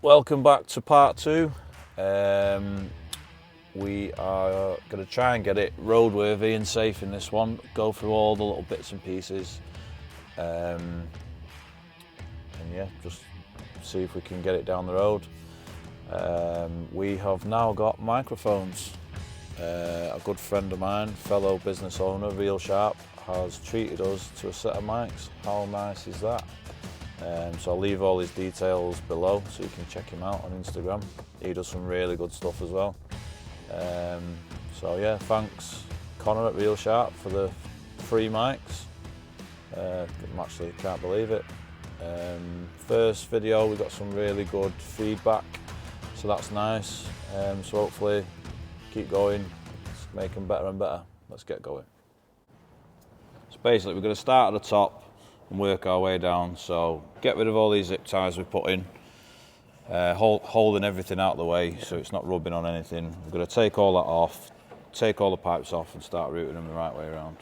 Welcome back to part 2. We are going to try and get it roadworthy and safe in this one, go through all the little bits and pieces, and yeah, just see if we can get it down the road. We have now got microphones. A good friend of mine, fellow business owner, Real Sharp, has treated us to a set of mics. How nice is that? So I'll leave all his details below so you can check him out on Instagram. He does some really good stuff as well. So yeah, thanks Connor at Real Sharp for the free mics. Actually can't believe it. First video we got some really good feedback, so that's nice. So hopefully keep going, let's make them better and better. Let's get going. So basically we're going to start at the top and work our way down. So get rid of all these zip ties we put in, holding everything out of the way so it's not rubbing on anything. We're going to take all that off, take all the pipes off and start routing them the right way around.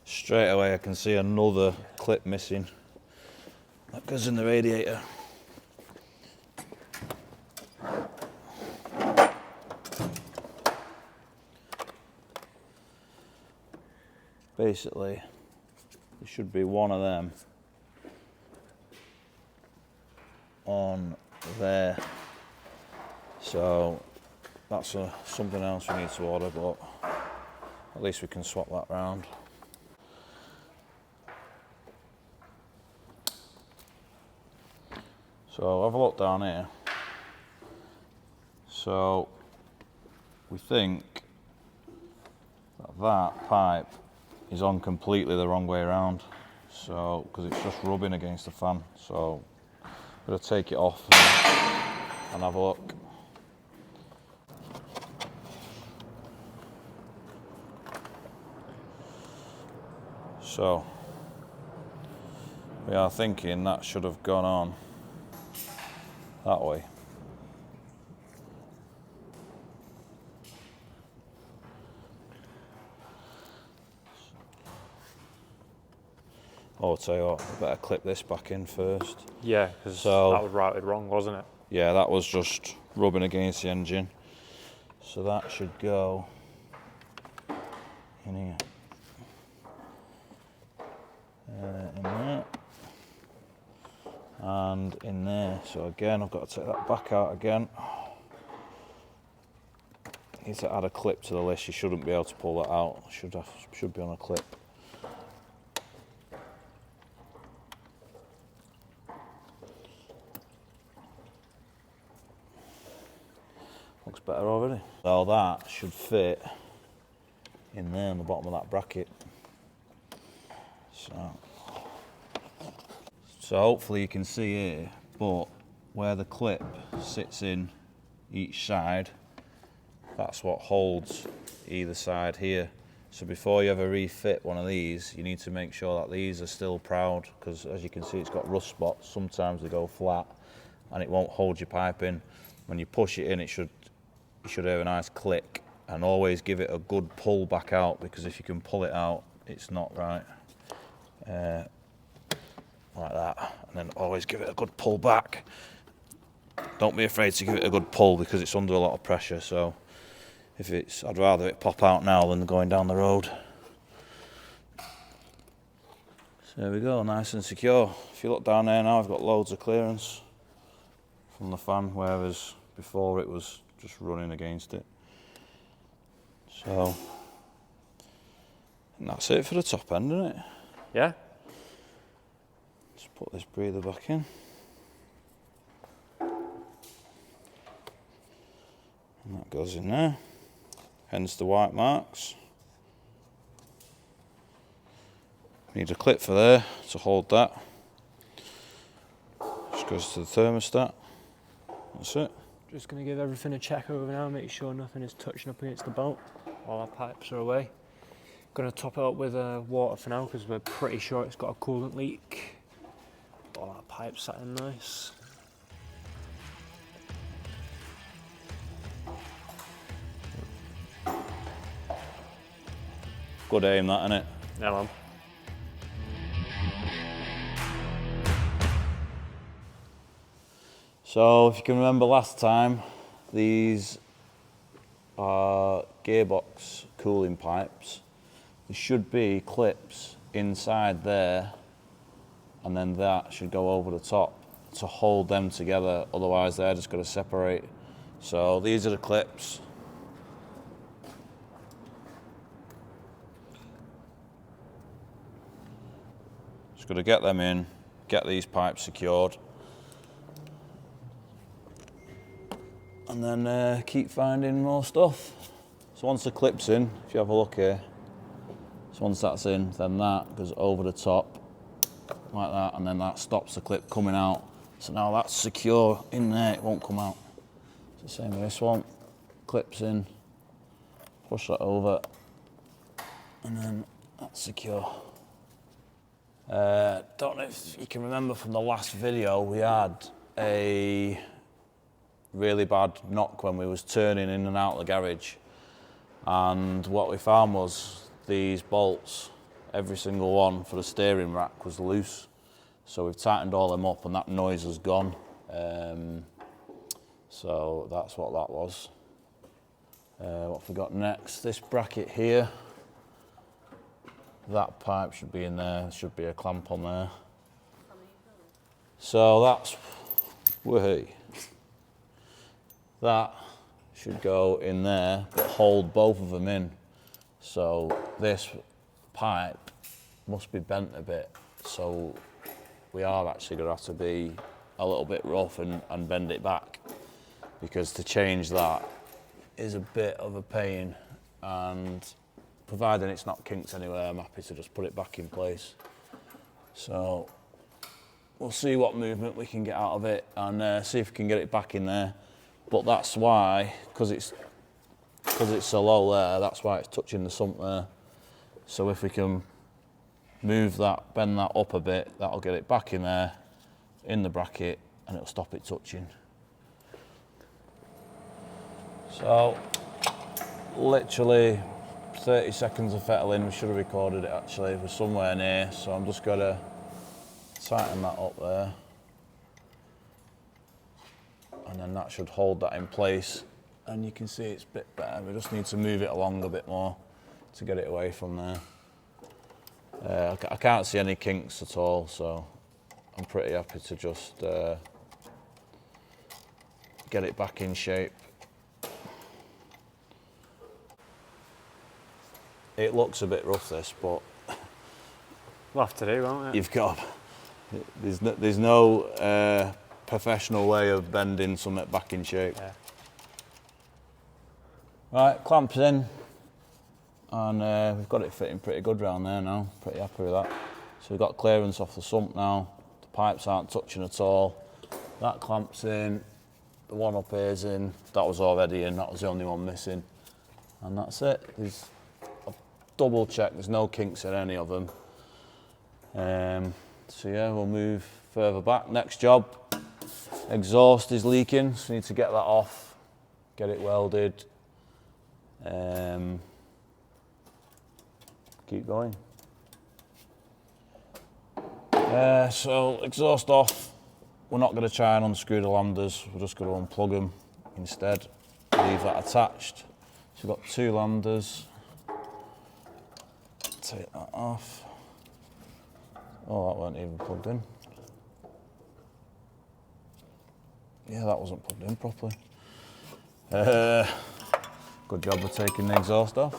Straight away I can see another clip missing. That goes in the radiator. Basically, there should be one of them on there. So that's something else we need to order, but at least we can swap that round. So have a look down here. So we think that pipe is on completely the wrong way around, so because it's just rubbing against the fan. So I'm going to take it off and have a look. So we are thinking that should have gone on that way. Oh, I'll tell you what, I better clip this back in first. Yeah, because that was routed wrong, wasn't it? Yeah, that was just rubbing against the engine. So that should go in here. In there. And in there. So again, I've got to take that back out again. Need to add a clip to the list. You shouldn't be able to pull that out. Should be on a clip. Looks better already. So that should fit in there on the bottom of that bracket. So hopefully you can see here, but where the clip sits in each side, that's what holds either side here. So before you ever refit one of these, you need to make sure that these are still proud, because as you can see it's got rust spots. Sometimes they go flat and it won't hold your pipe in. When you push it in, you should hear a nice click, and always give it a good pull back out, because if you can pull it out, it's not right. Like that, and then always give it a good pull back. Don't be afraid to give it a good pull, because it's under a lot of pressure. So I'd rather it pop out now than going down the road. So there we go, nice and secure. If you look down there now, I've got loads of clearance from the fan, whereas before it was just running against it. So and that's it for the top end, isn't it? Yeah. Let's put this breather back in. And that goes in there. Hence the white marks. Need a clip for there to hold that. Just goes to the thermostat. That's it. Just going to give everything a check over now, make sure nothing is touching up against the bolt. All our pipes are away. Going to top it up with water for now, because we're pretty sure it's got a coolant leak. All our pipes sat in nice. Good aim, that, innit? Yeah, man. So if you can remember last time, these are gearbox cooling pipes. There should be clips inside there, and then that should go over the top to hold them together, otherwise they're just going to separate. So these are the clips. Just got to get them in, get these pipes secured, and then keep finding more stuff. So once the clip's in, if you have a look here, so once that's in, then that goes over the top like that, and then that stops the clip coming out. So now that's secure in there, it won't come out. It's the same with this one, clips in, push that over, and then that's secure. Don't know if you can remember from the last video, we had a really bad knock when we was turning in and out of the garage, and what we found was these bolts, every single one for the steering rack was loose. So we've tightened all them up and that noise has gone. So that's what that was. What have we got next? This bracket here, that pipe should be in there, there should be a clamp on there. So that's, woohoo. That should go in there, but hold both of them in. So this pipe must be bent a bit, so we are actually going to have to be a little bit rough and bend it back, because to change that is a bit of a pain, and providing it's not kinked anywhere, I'm happy to just put it back in place. So we'll see what movement we can get out of it and see if we can get it back in there. But that's why, because it's so low there, that's why it's touching the sump there. So if we can move that, bend that up a bit, that'll get it back in there, in the bracket, and it'll stop it touching. So, literally 30 seconds of fettling. We should have recorded it actually, it was somewhere near, so I'm just gonna tighten that up there. And then that should hold that in place. And you can see it's a bit better. We just need to move it along a bit more to get it away from there. I can't see any kinks at all, so I'm pretty happy to just get it back in shape. It looks a bit rough, this, but We'll have to do, won't it? you've got, there's no professional way of bending something back in shape. Yeah. Right, clamps in, and we've got it fitting pretty good round there now, pretty happy with that. So we've got clearance off the sump now, the pipes aren't touching at all. That clamp's in, the one up here's in, that was already in, that was the only one missing. And that's it. I've double checked, there's no kinks in any of them. So yeah, we'll move further back. Next job, exhaust is leaking, so we need to get that off, get it welded. Keep going. So exhaust off. We're not going to try and unscrew the landers. We're just going to unplug them instead. Leave that attached. So we've got two landers. Take that off. Oh, that weren't even plugged in. Yeah, that wasn't plugged in properly. Good job of taking the exhaust off.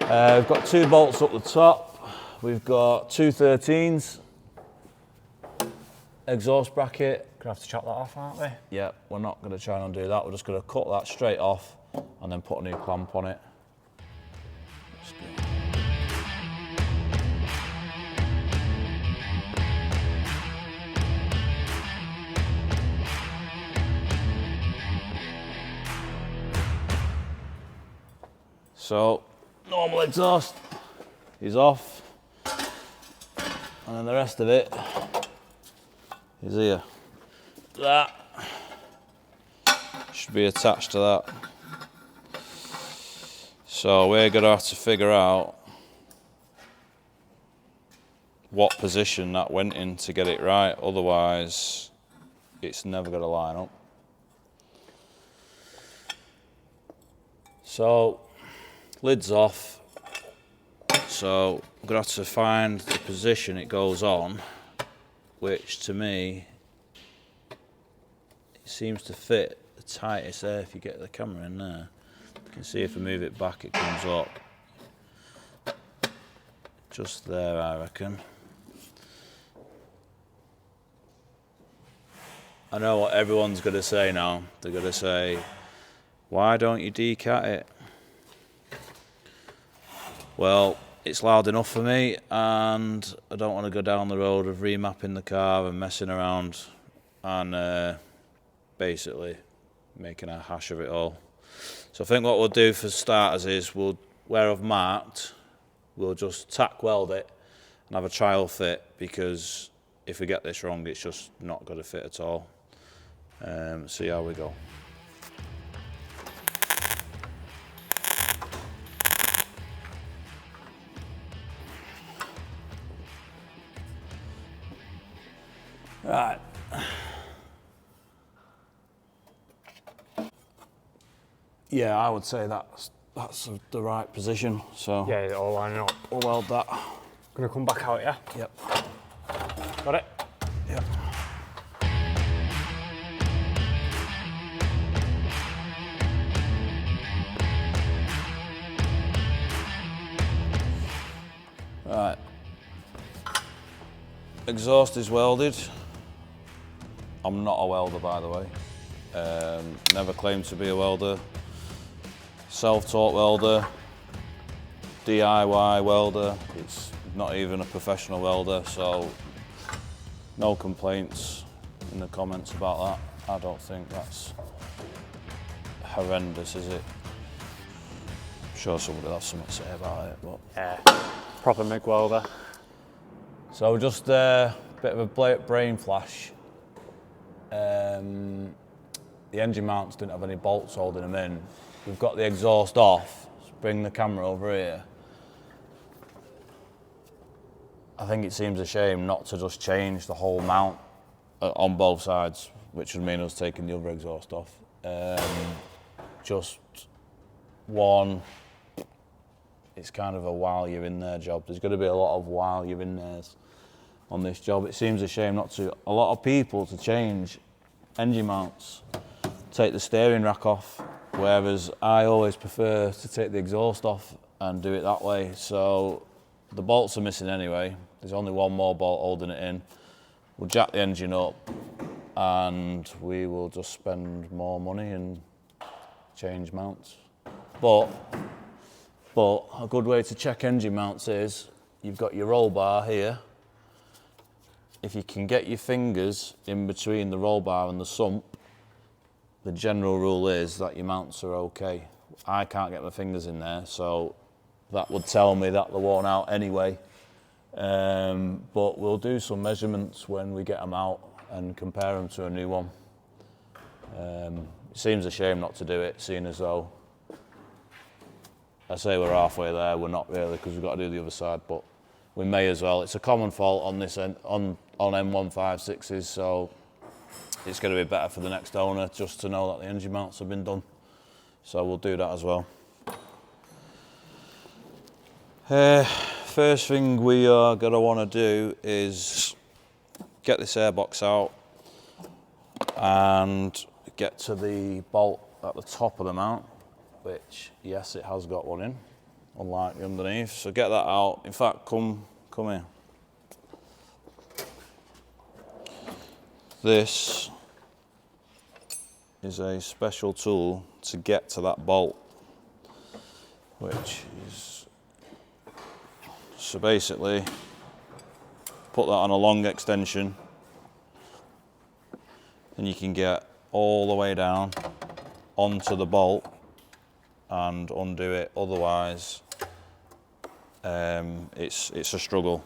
We've got two bolts up the top. We've got two 13s. Exhaust bracket. Gonna have to chop that off, aren't we? Yeah, we're not going to try and undo that. We're just going to cut that straight off and then put a new clamp on it. So, normal exhaust is off, and then the rest of it is here. That should be attached to that. So we're going to have to figure out what position that went in to get it right, otherwise it's never going to line up. So, lid's off. So I'm going to have to find the position it goes on, which to me, it seems to fit the tightest there. If you get the camera in there, you can see if I move it back, it comes up. Just there, I reckon. I know what everyone's going to say now. They're going to say, why don't you decat it? Well, it's loud enough for me, and I don't want to go down the road of remapping the car and messing around and basically making a hash of it all. So I think what we'll do for starters is where I've marked, we'll just tack weld it and have a trial fit, because if we get this wrong, it's just not going to fit at all. See how we go. Right. Yeah, I would say that's the right position. So Yeah, all lining up. we'll weld that. Gonna come back out, yeah? Yep. Got it? Yep. Right. Exhaust is welded. I'm not a welder, by the way. Never claimed to be a welder. Self-taught welder, DIY welder. It's not even a professional welder, so no complaints in the comments about that. I don't think that's horrendous, is it? I'm sure somebody will have something to say about it, but Yeah. Proper MIG welder. so just a bit of a brain flash. The engine mounts didn't have any bolts holding them in. We've got the exhaust off. Let's bring the camera over here. I think it seems a shame not to just change the whole mount on both sides, which would mean us taking the other exhaust off. Just one, it's kind of a while you're in there job. There's going to be a lot of while you're in there on this job. It seems a shame not to. A lot of people to change engine mounts, take the steering rack off, whereas I always prefer to take the exhaust off and do it that way. So the bolts are missing anyway. There's only one more bolt holding it in. We'll jack the engine up and we will just spend more money and change mounts. But a good way to check engine mounts is you've got your roll bar here. If you can get your fingers in between the roll bar and the sump, the general rule is that your mounts are okay. I can't get my fingers in there, so that would tell me that they're worn out anyway. But we'll do some measurements when we get them out and compare them to a new one. It seems a shame not to do it, seeing as though I say we're halfway there. We're not really, because we've got to do the other side, but we may as well. It's a common fault on this end, on M156s, so it's going to be better for the next owner just to know that the engine mounts have been done. So we'll do that as well. First thing we are going to want to do is get this airbox out and get to the bolt at the top of the mount, which, yes, it has got one in, unlike the underneath. So get that out. In fact, come here. This is a special tool to get to that bolt, which is, so basically put that on a long extension and you can get all the way down onto the bolt and undo it. Otherwise it's a struggle.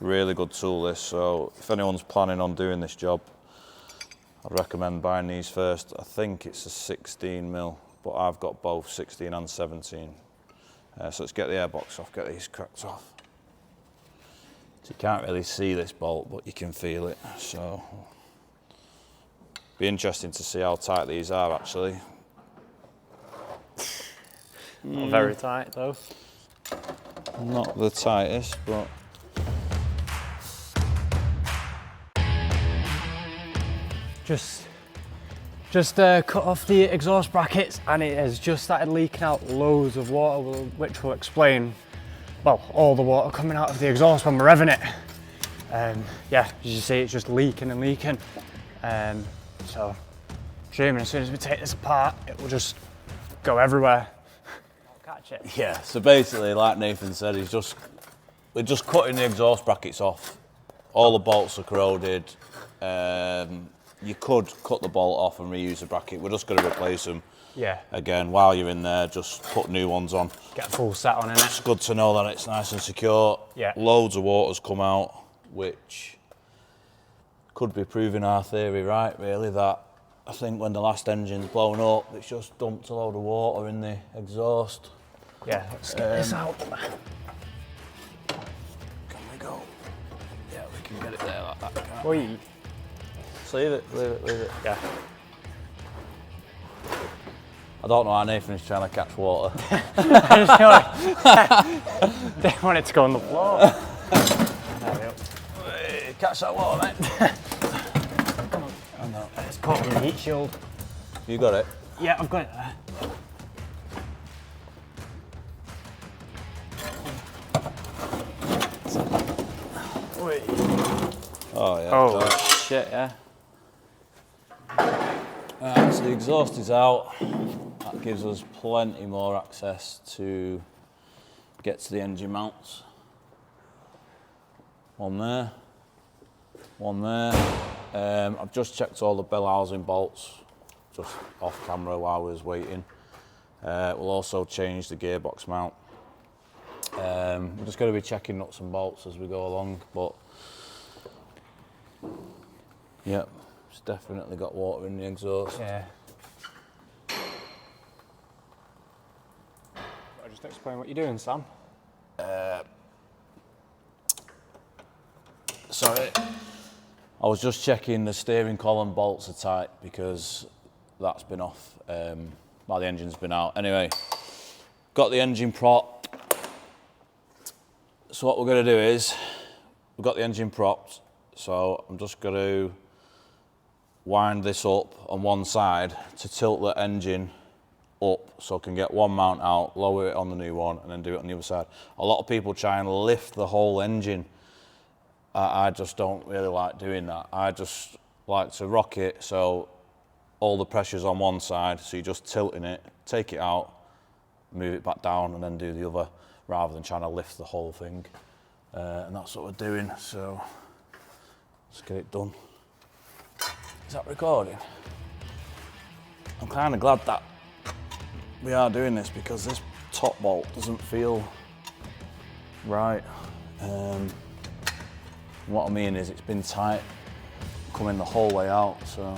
Really good tool this, so if anyone's planning on doing this job, I'd recommend buying these first. I think it's a 16mm, but I've got both 16 and 17. So let's get the airbox off, get these cracks off. So you can't really see this bolt, but you can feel it. So Be interesting to see how tight these are actually. Not very tight though. Not the tightest, but just cut off the exhaust brackets, and it has just started leaking out loads of water, which will explain, well, all the water coming out of the exhaust when we're revving it. Yeah, as you see, it's just leaking and leaking. So, assuming as soon as we take this apart, it will just go everywhere. I'll catch it. yeah. So basically, like Nathan said, we're just cutting the exhaust brackets off. All the bolts are corroded. You could cut the bolt off and reuse the bracket. We're just going to replace them. Yeah. Again, while you're in there, just put new ones on. Get a full set on in it. It's good to know that it's nice and secure. Yeah. Loads of water's come out, which could be proving our theory right, really, that I think when the last engine's blown up, it's just dumped a load of water in the exhaust. Yeah, let's get this out. Can we go? Yeah, we can get it there like that. Can't we? Oi. Just leave it. Yeah. I don't know how Nathan is trying to catch water. I just don't want it to go on the floor. There we go. Hey, catch that water, mate. Oh, no. It's caught in the heat shield. You got it? Yeah, I've got it there. Oi. Oh, yeah. Oh, shit, yeah. Right, so the exhaust is out. That gives us plenty more access to get to the engine mounts. One there, one there. I've just checked all the bell housing bolts, just off camera while we was waiting. We'll also change the gearbox mount. We're just going to be checking nuts and bolts as we go along, but yep, it's definitely got water in the exhaust. Yeah. I'll just explain what you're doing, Sam. Sorry, I was just checking the steering column bolts are tight because that's been off while the engine's been out. Anyway, got the engine prop. So what we're going to do is, we've got the engine propped, so I'm just going to wind this up on one side to tilt the engine up so I can get one mount out, lower it on the new one, and then do it on the other side. A lot of people try and lift the whole engine. I just don't really like doing that. I just like to rock it so all the pressure's on one side, so you're just tilting it, take it out, move it back down, and then do the other, rather than trying to lift the whole thing. And that's what we're doing, so let's get it done. Is that recording? I'm kind of glad that we are doing this because this top bolt doesn't feel right. What I mean is it's been tight coming the whole way out, so.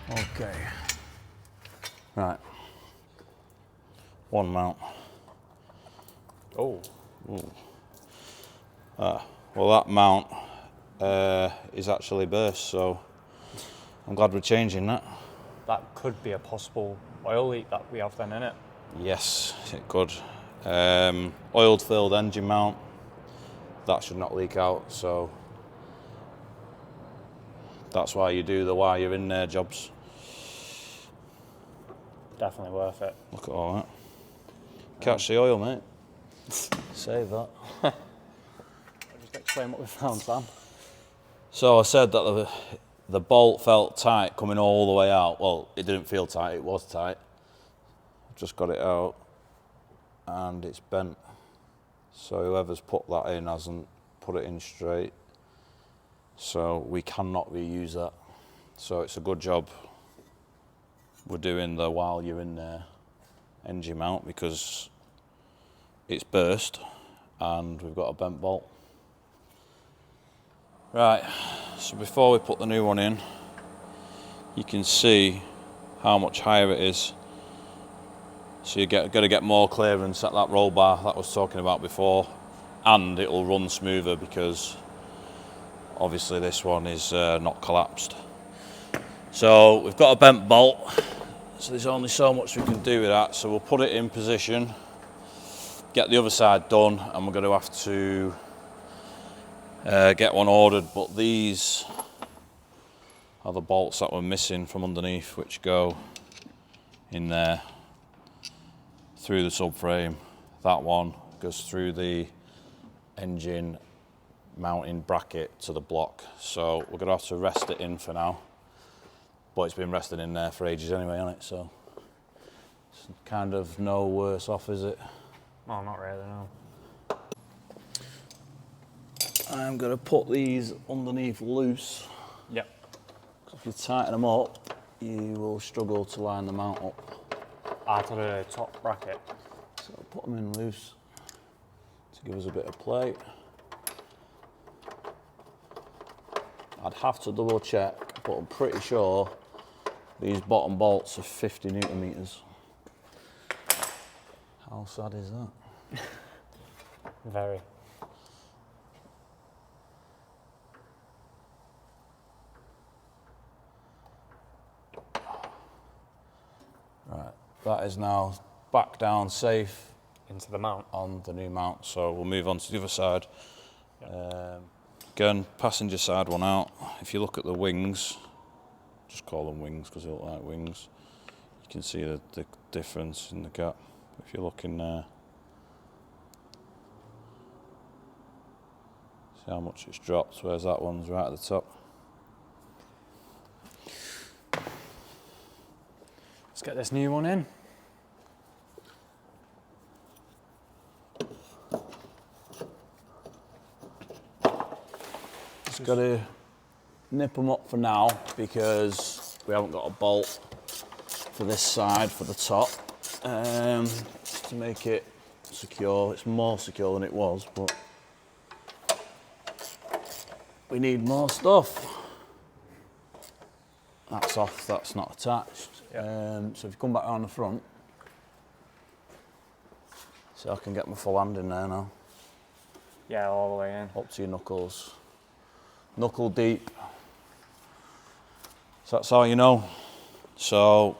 Okay. Right. One mount. Oh. Ooh. Well, that mount is actually burst, so I'm glad we're changing that. That could be a possible oil leak that we have then, innit? Yes, it could. Oil-filled engine mount. That should not leak out, so that's why you do the while you're in there jobs. Definitely worth it. Look at all that. Catch the oil, mate. Save that. I'll just explain what we found, Sam. So I said that the bolt felt tight coming all the way out. Well, it didn't feel tight, it was tight. Just got it out and it's bent. So whoever's put that in hasn't put it in straight. So we cannot reuse that. So it's a good job we're doing the while you're in there engine mount because it's burst and we've got a bent bolt. Right, so before we put the new one in, you can see how much higher it is. So you're going to get more clearance at that roll bar that I was talking about before, and it'll run smoother because obviously this one is not collapsed. So we've got a bent bolt, so there's only so much we can do with that. So we'll put it in position, get the other side done, and we're going to have to get one ordered. But these are the bolts that were missing from underneath, which go in there through the subframe. That one goes through the engine mounting bracket to the block. So we're going to have to rest it in for now. But it's been resting in there for ages anyway, hasn't it? So it's kind of no worse off, is it? Oh, not really, no. I'm going to put these underneath loose. Yep. If you tighten them up, you will struggle to line the mount up. Out of the top bracket. So I'll put them in loose to give us a bit of play. I'd have to double check, but I'm pretty sure these bottom bolts are 50 Newton meters. How sad is that? Very. Right, that is now back down safe Into the mount. on the new mount, so we'll move on to the other side. Yep. Again, passenger side one out. If you look at the wings, just call them wings because they look like wings, you can see the difference in the gap. If you look in there, see how much it's dropped, whereas that one's right at the top. Let's get this new one in. Just got to nip them up for now because we haven't got a bolt for this side for the top, just to make it secure. It's more secure than it was, but we need more stuff. That's off, that's not attached. Yep. So if you come back around the front, so I can get my full hand in there now. Yeah, all the way in. Up to your knuckles. Knuckle deep. So that's all you know. So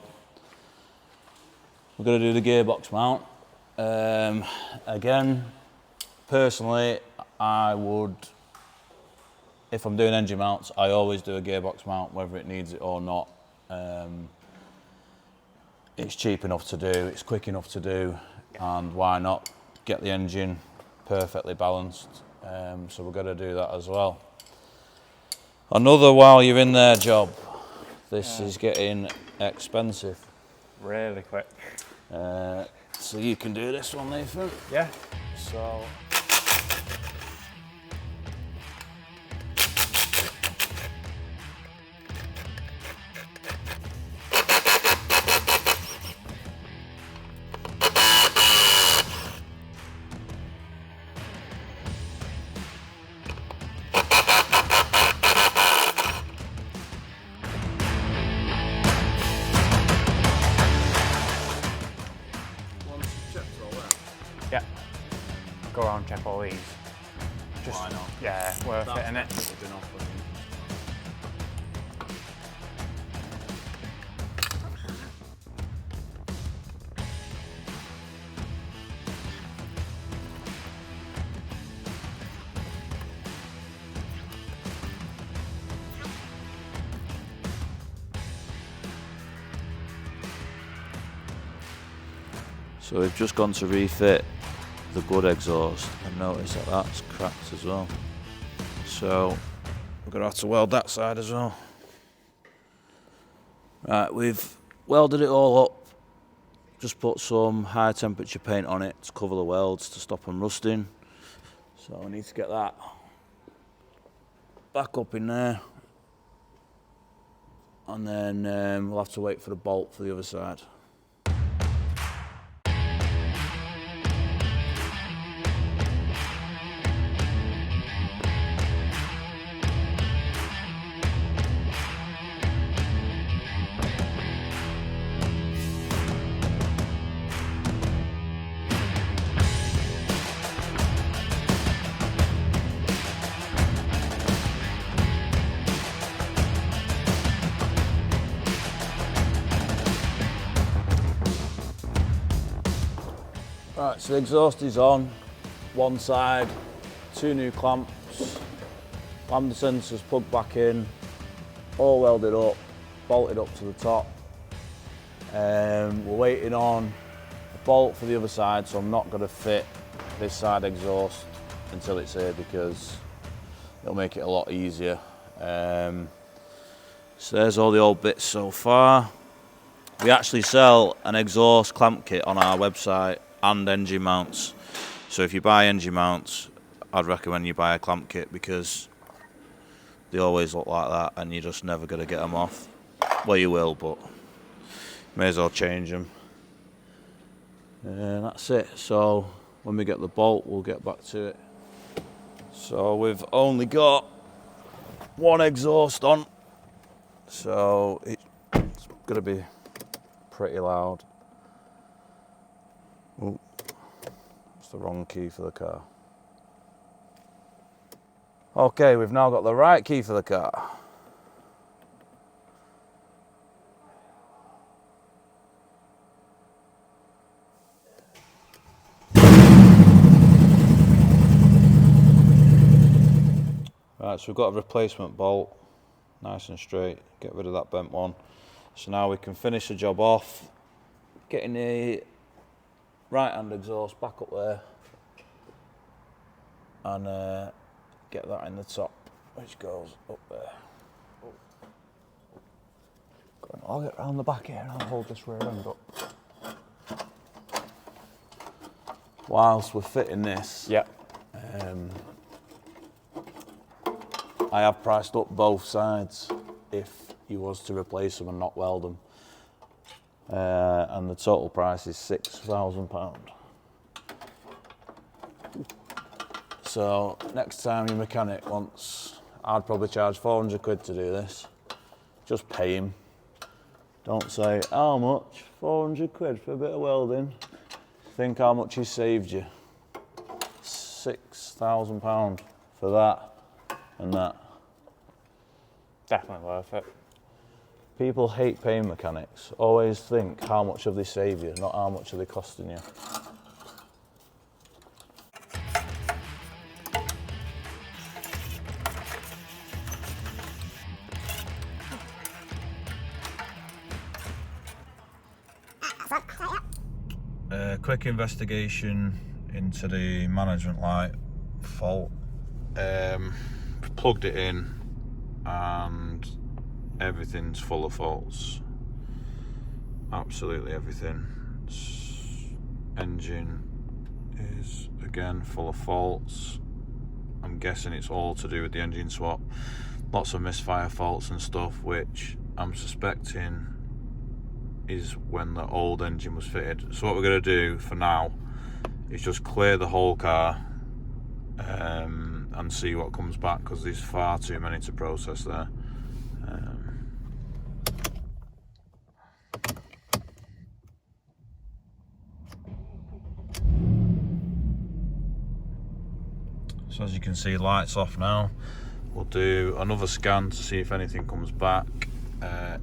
we're going to do the gearbox mount. Again, personally, I would, if I'm doing engine mounts, I always do a gearbox mount, whether it needs it or not. It's cheap enough to do, it's quick enough to do, and why not get the engine perfectly balanced? So we're going to do that as well. Another while you're in there job. This is getting expensive. Really quick. So you can do this one, Nathan. Yeah. So. Yeah. Go around, check all these. Just, Why not? Yeah, worth it, innit? So we've just gone to refit the good exhaust and notice that that's cracked as well. So we're going to have to weld that side as well. Right, we've welded it all up. Just put some high temperature paint on it to cover the welds to stop them rusting. So I need to get that back up in there. And then we'll have to wait for the bolt for the other side. Right, so the exhaust is on, one side, 2 new clamps, lambda sensors plugged back in, all welded up, bolted up to the top. We're waiting on a bolt for the other side, so I'm not going to fit this side exhaust until it's here because it'll make it a lot easier. So there's all the old bits so far. We actually sell an exhaust clamp kit on our website and engine mounts. So if you buy engine mounts, I'd recommend you buy a clamp kit because they always look like that and you're just never going to get them off. Well, you will, but may as well change them. And that's it. So when we get the bolt, we'll get back to it. So we've only got one exhaust on, so it's going to be pretty loud. Oh, that's the wrong key for the car. Okay, we've now got the right key for the car. Right, so we've got a replacement bolt, nice and straight, get rid of that bent one. So now we can finish the job off, getting the right hand exhaust back up there and get that in the top, which goes up there. I'll get round the back here and I'll hold this rear end up. Whilst we're fitting this, I have priced up both sides if you was to replace them and not weld them. And the total price is £6,000. So next time your mechanic wants, I'd probably charge 400 quid to do this. Just pay him. Don't say, how much? 400 quid for a bit of welding. Think how much he saved you. £6,000 for that and that. Definitely worth it. People hate paying mechanics. Always think how much have they saved you, not how much are they costing you. Quick investigation into the management light fault. Plugged it in and everything's full of faults. Absolutely everything. Engine is again full of faults. I'm guessing it's all to do with the engine swap. Lots of misfire faults and stuff, which I'm suspecting is when the old engine was fitted. So what we're going to do for now is just clear the whole car and see what comes back, because there's far too many to process there. So as you can see, lights off now. We'll do another scan to see if anything comes back.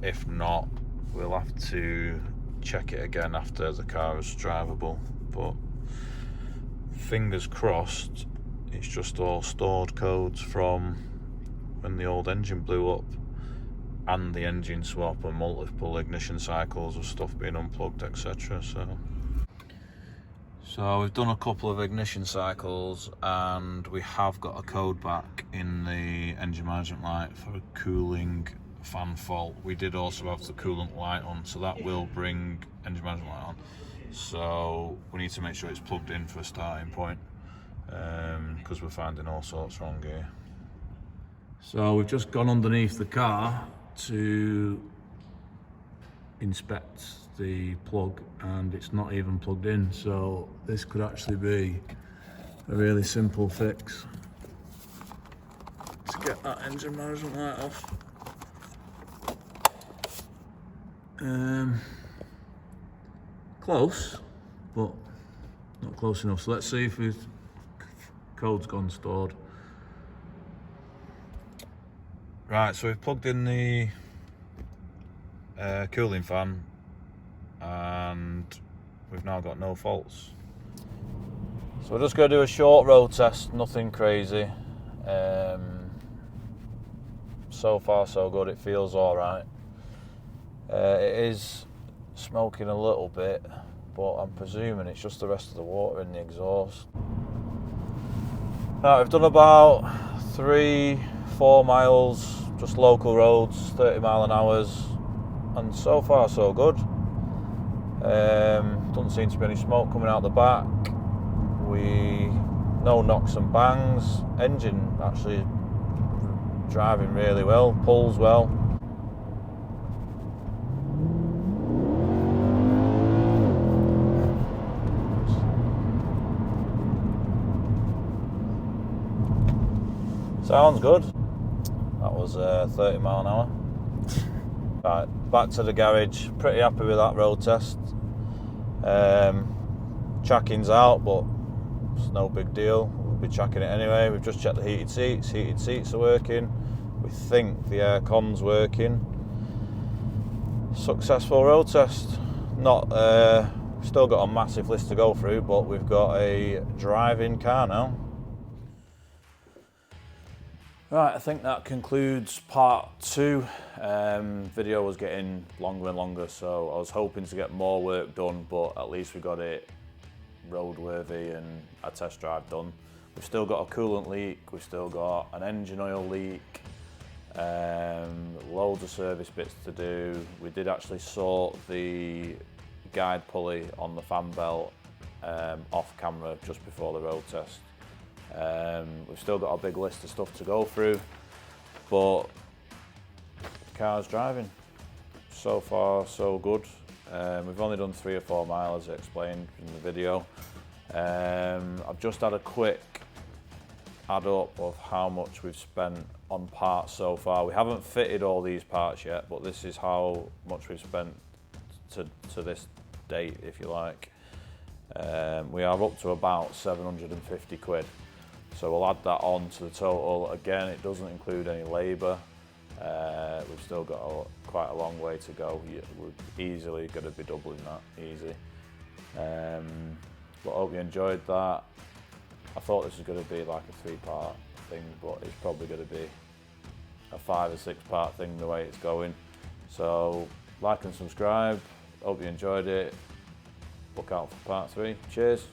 If not, we'll have to check it again after the car is drivable. But fingers crossed, it's just all stored codes from when the old engine blew up and the engine swap and multiple ignition cycles of stuff being unplugged, etc. So we've done a couple of ignition cycles and we have got a code back in the engine management light for a cooling fan fault. We did also have the coolant light on, so that will bring engine management light on. So we need to make sure it's plugged in for a starting point, because we're finding all sorts wrong here. So we've just gone underneath the car to inspect the plug and it's not even plugged in, so this could actually be a really simple fix to get that engine management light off. Close, but not close enough. So let's see if the code's gone stored. Right, so we've plugged in the cooling fan and we've now got no faults. So we're just going to do a short road test, nothing crazy. So far so good, it feels alright. It is smoking a little bit, but I'm presuming it's just the rest of the water in the exhaust. Right, we've done about 3-4 miles, just local roads, 30 mile an hour, and so far so good. Doesn't seem to be any smoke coming out the back. No knocks and bangs. Engine actually driving really well, pulls well. Sounds good. That was 30 mile an hour. Right, back to the garage. Pretty happy with that road test. Chacking's out, but it's no big deal. We'll be checking it anyway. We've just checked the heated seats. Heated seats are working. We think the aircon's working. Successful road test. Not still got a massive list to go through, but we've got a driving car now. Right, I think that concludes part 2. Video was getting longer and longer, so I was hoping to get more work done, but at least we got it roadworthy and a test drive done. We've still got a coolant leak, we've still got an engine oil leak, loads of service bits to do. We did actually sort the guide pulley on the fan belt off camera just before the road test. We've still got a big list of stuff to go through, but the car's driving. So far so good. We've only done 3 or 4 miles, as I explained in the video. I've just had a quick add up of how much we've spent on parts so far. We haven't fitted all these parts yet, but this is how much we've spent to this date, if you like. We are up to about 750 quid. So we'll add that on to the total. Again, it doesn't include any labour. We've still got quite a long way to go. We're easily going to be doubling that, easy. But I hope you enjoyed that. I thought this was going to be like a 3-part thing, but it's probably going to be a 5 or 6-part thing the way it's going. So like and subscribe. Hope you enjoyed it. Look out for part 3. Cheers.